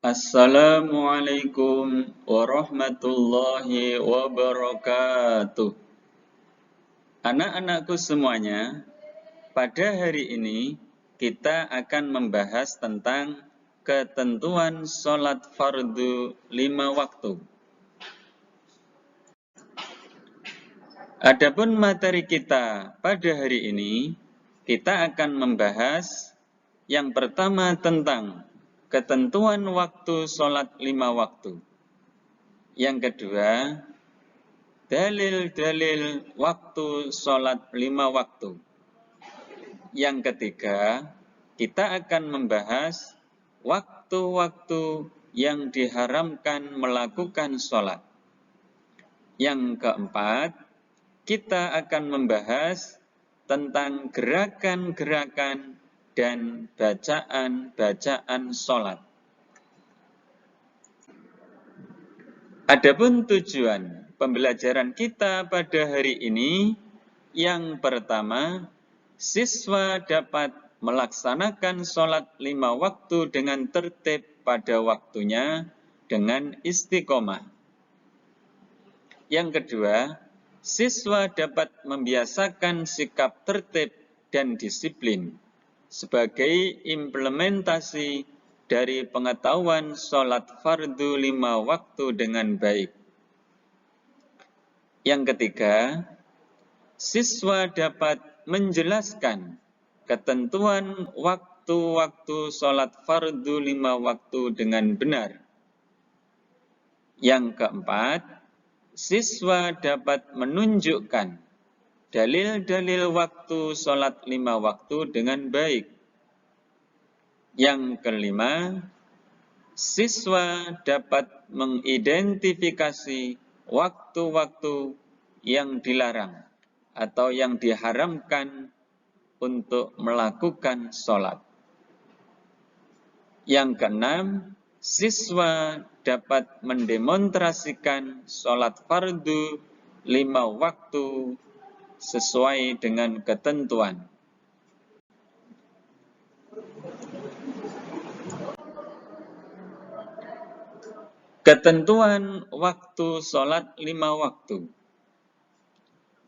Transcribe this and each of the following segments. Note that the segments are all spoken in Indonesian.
Assalamualaikum warahmatullahi wabarakatuh. Anak-anakku semuanya, pada hari ini kita akan membahas tentang ketentuan sholat fardu 5 waktu. Adapun materi kita pada hari ini, kita akan membahas yang pertama tentang ketentuan waktu sholat 5 waktu. Yang kedua, dalil-dalil waktu sholat 5 waktu. Yang ketiga, kita akan membahas waktu-waktu yang diharamkan melakukan sholat. Yang keempat, kita akan membahas tentang gerakan-gerakan dan bacaan-bacaan sholat. Adapun tujuan pembelajaran kita pada hari ini, yang pertama, siswa dapat melaksanakan sholat 5 waktu dengan tertib pada waktunya dengan istiqomah. Yang kedua, siswa dapat membiasakan sikap tertib dan disiplin sebagai implementasi dari pengetahuan sholat fardu 5 waktu dengan baik. Yang ketiga, siswa dapat menjelaskan ketentuan waktu-waktu sholat fardu 5 waktu dengan benar. Yang keempat, siswa dapat menunjukkan dalil-dalil waktu sholat 5 waktu dengan baik. Yang kelima, siswa dapat mengidentifikasi waktu-waktu yang dilarang atau yang diharamkan untuk melakukan sholat. Yang keenam, siswa dapat mendemonstrasikan sholat fardu 5 waktu sesuai dengan ketentuan. Ketentuan waktu sholat 5 waktu.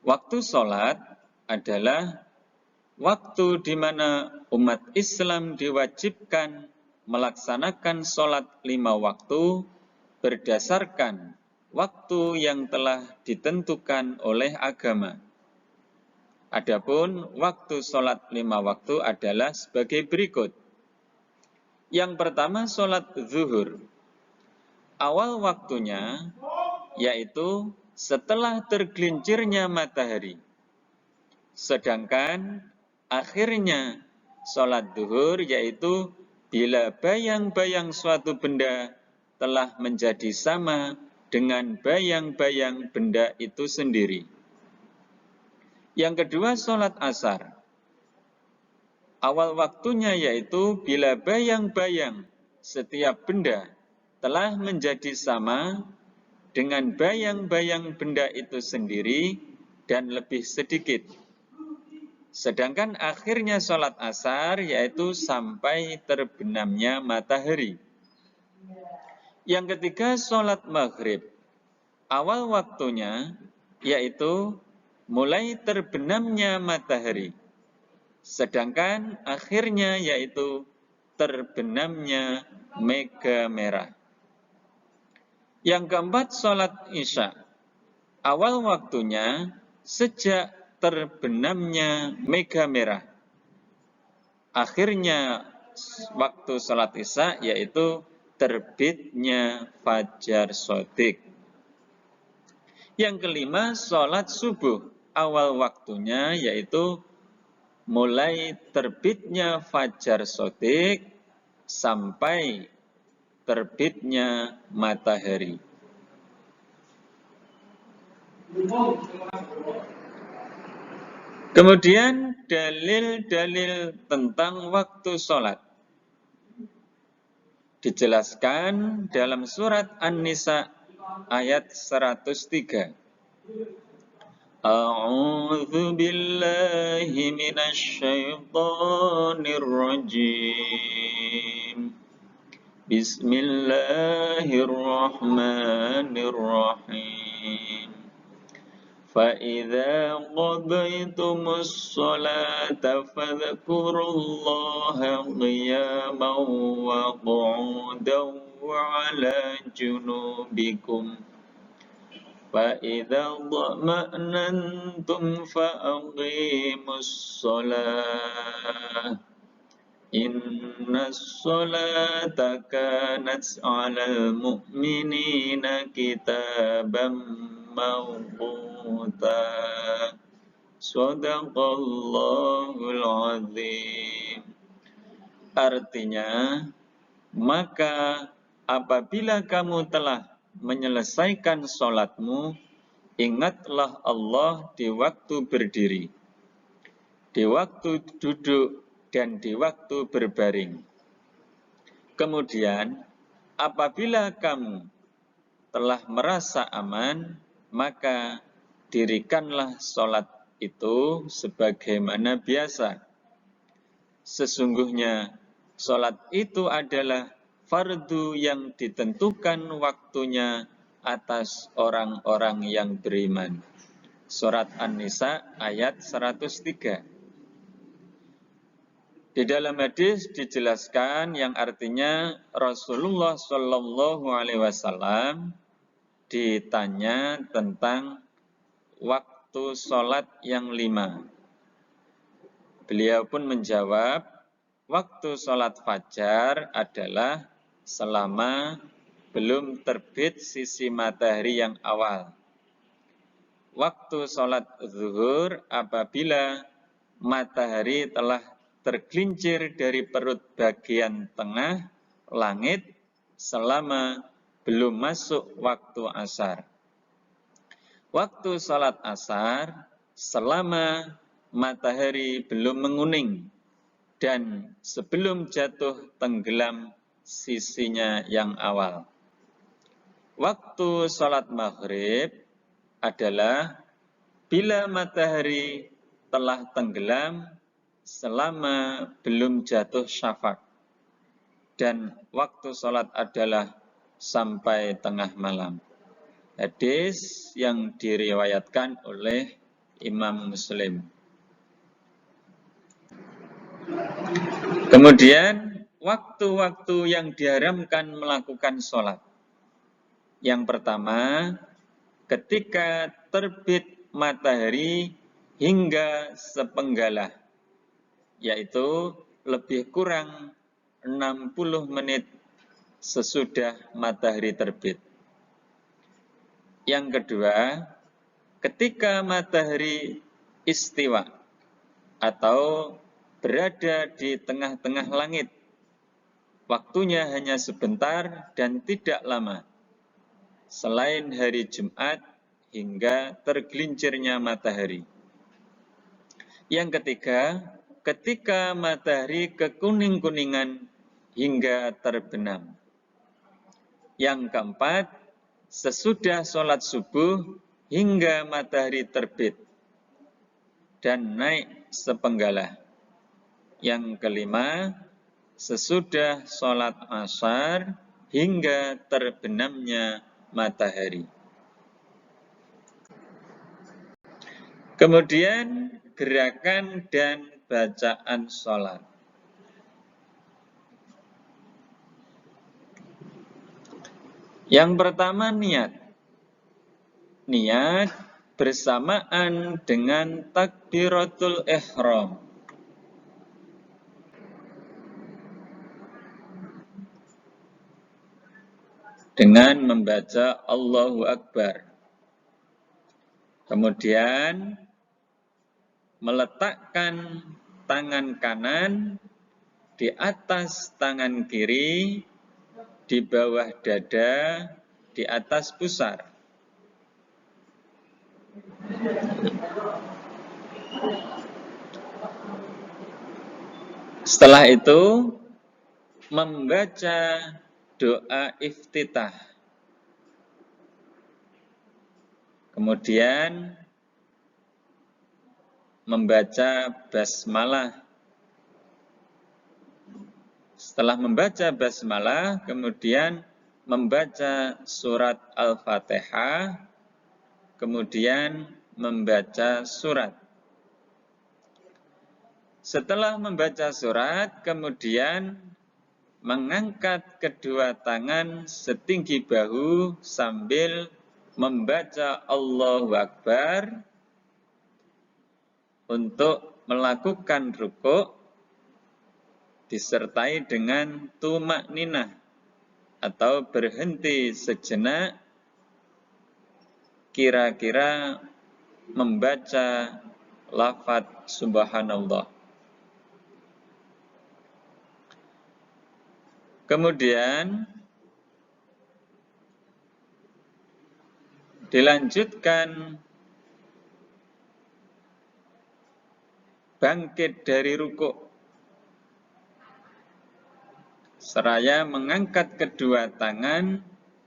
Waktu sholat adalah waktu di mana umat Islam diwajibkan melaksanakan sholat 5 waktu berdasarkan waktu yang telah ditentukan oleh agama. Adapun waktu sholat 5 waktu adalah sebagai berikut. Yang pertama, sholat zuhur. Awal waktunya yaitu setelah tergelincirnya matahari. Sedangkan akhirnya sholat zuhur yaitu bila bayang-bayang suatu benda telah menjadi sama dengan bayang-bayang benda itu sendiri. Yang kedua, sholat asar. Awal waktunya yaitu bila bayang-bayang setiap benda telah menjadi sama dengan bayang-bayang benda itu sendiri dan lebih sedikit. Sedangkan akhirnya sholat asar yaitu sampai terbenamnya matahari. Yang ketiga, sholat maghrib. Awal waktunya yaitu mulai terbenamnya matahari. Sedangkan akhirnya yaitu terbenamnya mega merah. Yang keempat, sholat isya. Awal waktunya sejak terbenamnya mega merah. Akhirnya waktu sholat isya yaitu terbitnya fajar shodiq. Yang kelima, sholat subuh. Awal waktunya yaitu mulai terbitnya fajar shodiq sampai terbitnya matahari. Kemudian dalil-dalil tentang waktu sholat dijelaskan dalam surat An-Nisa ayat 103. A'udzu billahi minasy syaithanir rajim. Bismillahirrahmanirrahim. فَإِذَا قَضَيْتُمُ الصَّلَاةَ فَاذْكُرُوا اللَّهَ قِيَامًا وَقُعُودًا وَعَلَى جُنُوبِكُمْ فَإِذَا اطْمَأْنَنْتُمْ فَأَقِيمُوا الصَّلَاةَ إِنَّ الصَّلَاةَ كَانَتْ عَلَى الْمُؤْمِنِينَ كِتَابًا مَّوْقُوتًا. Shadaqallahul azim. Artinya, maka apabila kamu telah menyelesaikan sholatmu, ingatlah Allah di waktu berdiri, di waktu duduk, dan di waktu berbaring. Kemudian, apabila kamu telah merasa aman, maka dirikanlah sholat itu sebagaimana biasa. Sesungguhnya, sholat itu adalah fardu yang ditentukan waktunya atas orang-orang yang beriman. Surat An-Nisa ayat 103. Di dalam hadis dijelaskan yang artinya Rasulullah Shallallahu Alaihi Wasallam ditanya tentang waktu sholat yang 5. Beliau pun menjawab, waktu sholat fajar adalah selama belum terbit sisi matahari yang awal. Waktu sholat zuhur apabila matahari telah tergelincir dari perut bagian tengah langit selama belum masuk waktu asar. Waktu sholat asar selama matahari belum menguning dan sebelum jatuh tenggelam sisinya yang awal. Waktu sholat maghrib adalah bila matahari telah tenggelam selama belum jatuh syafaq, dan waktu sholat adalah sampai tengah malam. Hadis yang diriwayatkan oleh Imam Muslim. Kemudian waktu-waktu yang diharamkan melakukan sholat. Yang pertama, ketika terbit matahari hingga sepenggalah, yaitu lebih kurang 60 menit sesudah matahari terbit. Yang kedua, ketika matahari istiwa atau berada di tengah-tengah langit, waktunya hanya sebentar dan tidak lama, selain hari Jumat hingga tergelincirnya matahari. Yang ketiga, ketika matahari kekuning-kuningan hingga terbenam. Yang keempat, sesudah sholat subuh hingga matahari terbit dan naik sepenggalah. Yang kelima, sesudah sholat asar hingga terbenamnya matahari. Kemudian gerakan dan bacaan sholat. Yang pertama, niat. Niat bersamaan dengan takbiratul ihram. Dengan membaca Allahu Akbar. Kemudian meletakkan tangan kanan di atas tangan kiri, di bawah dada, di atas pusar. Setelah itu membaca doa iftitah. Kemudian membaca basmalah. Setelah membaca basmalah, kemudian membaca surat Al-Fatihah, kemudian membaca surat. Setelah membaca surat, kemudian mengangkat kedua tangan setinggi bahu sambil membaca Allahu Akbar untuk melakukan rukuk disertai dengan tumakninah atau berhenti sejenak kira-kira membaca lafaz subhanallah. Kemudian dilanjutkan bangkit dari rukuk seraya mengangkat kedua tangan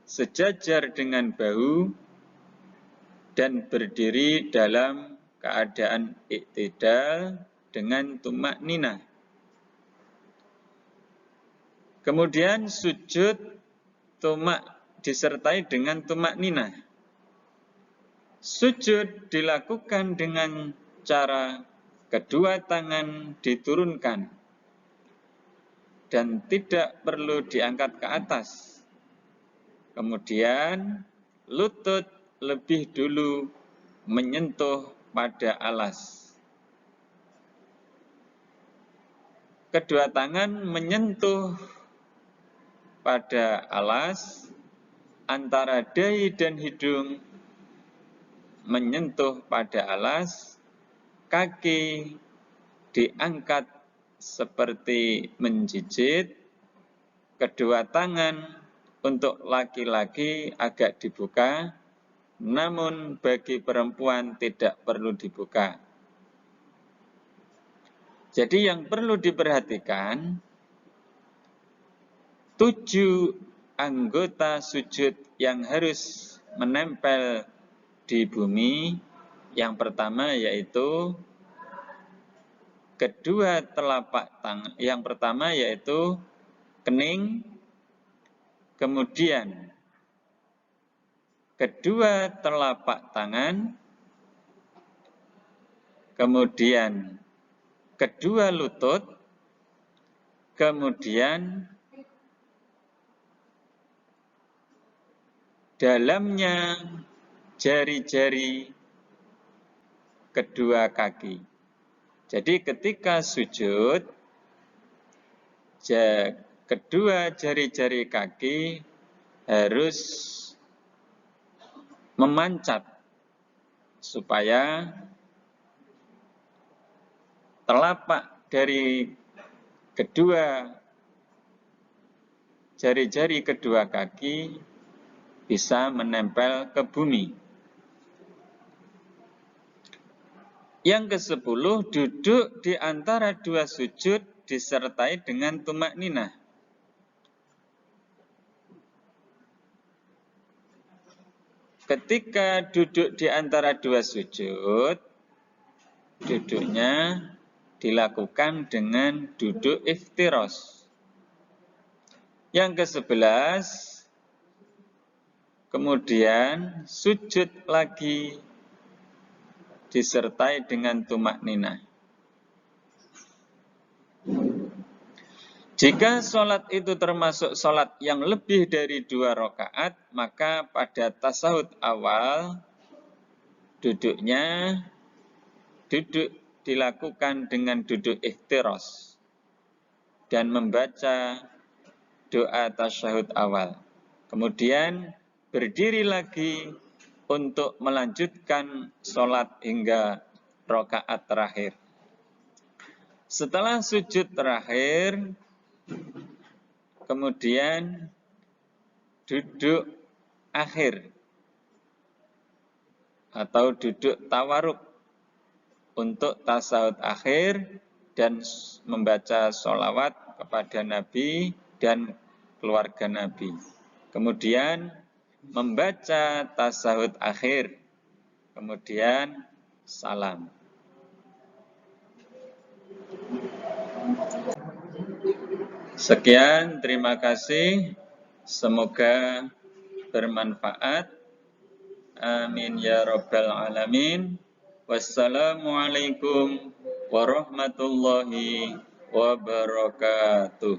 sejajar dengan bahu dan berdiri dalam keadaan iktidal dengan tumakninah. Kemudian sujud disertai dengan tumakninah. Sujud dilakukan dengan cara kedua tangan diturunkan dan tidak perlu diangkat ke atas. Kemudian lutut lebih dulu menyentuh pada alas. Kedua tangan menyentuh pada alas, antara dahi dan hidung menyentuh pada alas, kaki diangkat seperti menjijit, kedua tangan untuk laki-laki agak dibuka, namun bagi perempuan tidak perlu dibuka. Jadi yang perlu diperhatikan, 7 anggota sujud yang harus menempel di bumi. Yang pertama yaitu kedua telapak tangan. Yang pertama yaitu kening, kemudian kedua telapak tangan, kemudian kedua lutut, kemudian dalamnya jari-jari kedua kaki. Jadi ketika sujud, kedua jari-jari kaki harus memancat supaya telapak dari kedua jari-jari kedua kaki bisa menempel ke bumi. Yang ke-10, duduk di antara dua sujud disertai dengan tumakninah. Ketika duduk di antara dua sujud, duduknya dilakukan dengan duduk iftiros. Yang ke-11, kemudian sujud lagi disertai dengan tumakninah. Jika sholat itu termasuk sholat yang lebih dari 2 rakaat, maka pada tasahud awal duduknya dilakukan dengan duduk iftiros dan membaca doa tasyahud awal. Kemudian berdiri lagi untuk melanjutkan sholat hingga rakaat terakhir. Setelah sujud terakhir, kemudian duduk akhir atau duduk tawaruk untuk tasawuf akhir dan membaca sholawat kepada Nabi dan keluarga Nabi. Kemudian membaca tasawuf akhir, kemudian salam. Sekian, terima kasih. Semoga bermanfaat. Amin ya rabbal alamin. Wassalamualaikum warahmatullahi wabarakatuh.